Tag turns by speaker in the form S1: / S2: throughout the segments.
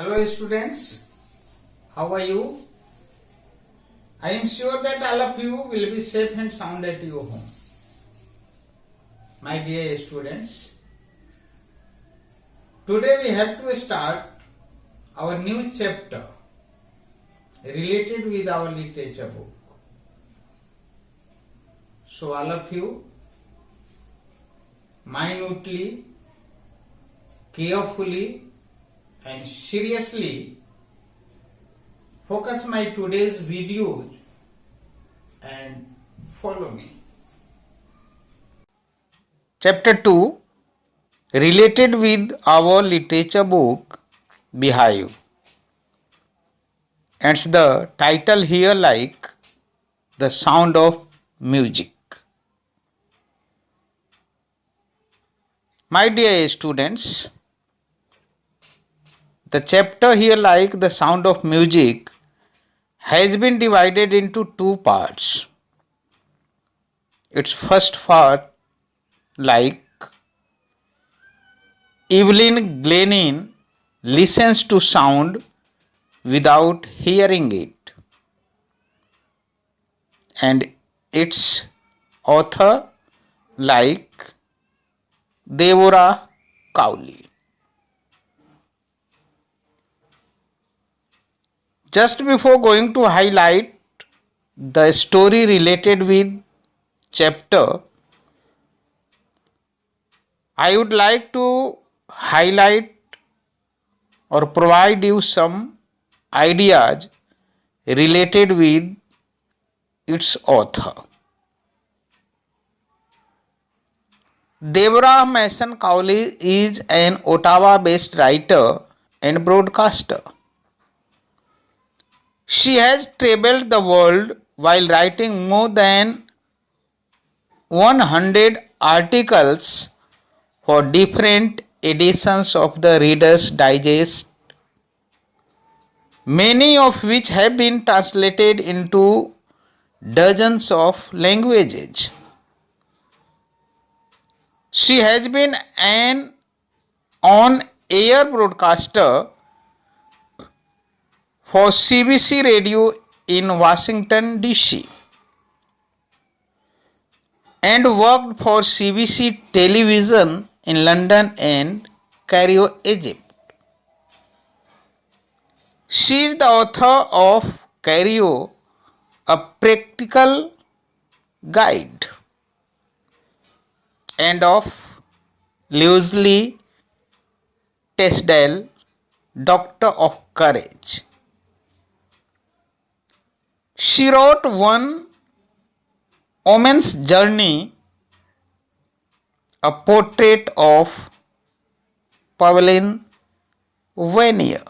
S1: Hello students, how are you? I am sure that all of you will be safe and sound at your home. My dear students, today we have to start our new chapter related with our literature book. So all of you minutely, carefully and seriously focus my today's videos and follow me. Chapter 2 related with our literature book Beehive. And the title here like The Sound of Music. My dear students, the chapter here like The Sound of Music has been divided into two parts. Its first part like Evelyn Glennie listens to sound without hearing it, and its author like Deborah Cowley. Just before going to highlight the story related with chapter, I would like to highlight or provide you some ideas related with its author. Deborah Mason Cowley is an Ottawa-based writer and broadcaster. She has traveled the world while writing more than 100 articles for different editions of the Reader's Digest, many of which have been translated into dozens of languages. She has been an on-air broadcaster for CBC Radio in Washington, D.C. and worked for CBC Television in London and Cairo, Egypt. She is the author of Cairo, a practical guide, and of Leslie Tisdale, Doctor of Courage. She wrote One Woman's Journey, a portrait of Pauline Vanier.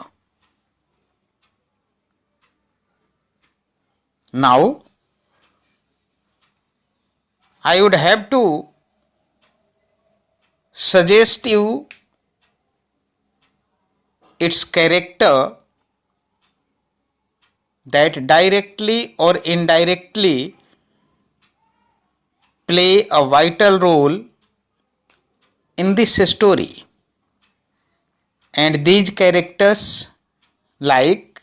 S1: Now, I would have to suggest you its character that directly or indirectly play a vital role in this story. And these characters like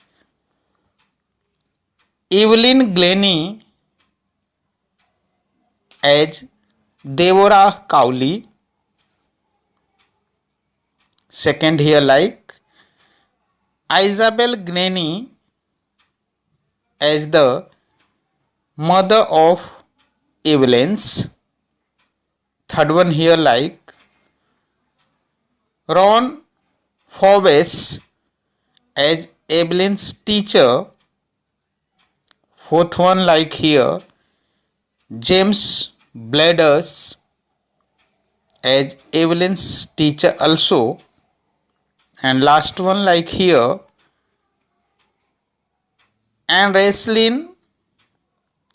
S1: Evelyn Glennie as Deborah Cowley. Second here like Isabel Glennie as the mother of Evelyn's. Third one here like Ron Forbes as Evelyn's teacher. Fourth one like here James Bladders as Evelyn's teacher also. And last one like here Anne Raislin,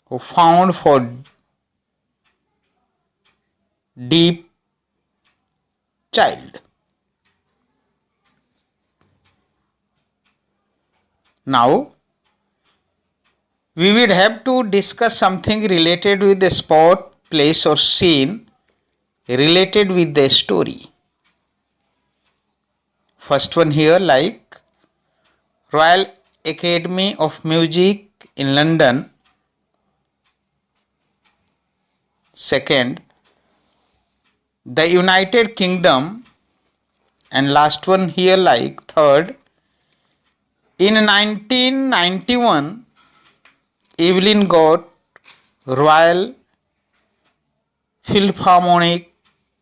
S1: who found for deep child. Now we will have to discuss something related with the spot, place or scene related with the story. First one here like Royal Academy of Music in London. Second, the United Kingdom. And last one here like third, in 1991 Evelyn got Royal Philharmonic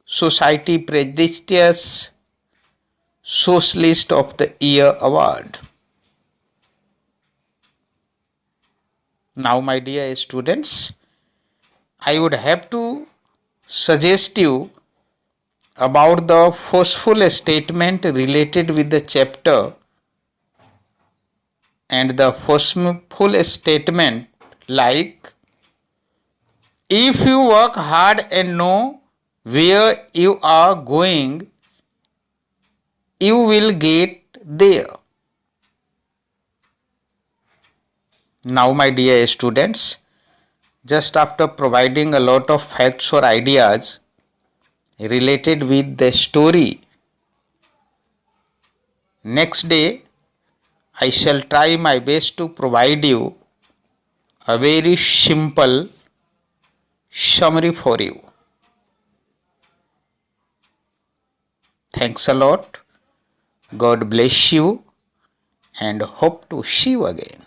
S1: Society prestigious Socialist of the Year award. Now my dear students, I would have to suggest you about the forceful statement related with the chapter, and the forceful statement like, if you work hard and know where you are going, you will get there. Now my dear students, just after providing a lot of facts or ideas related with the story, next day I shall try my best to provide you a very simple summary for you. Thanks a lot. God bless you and hope to see you again.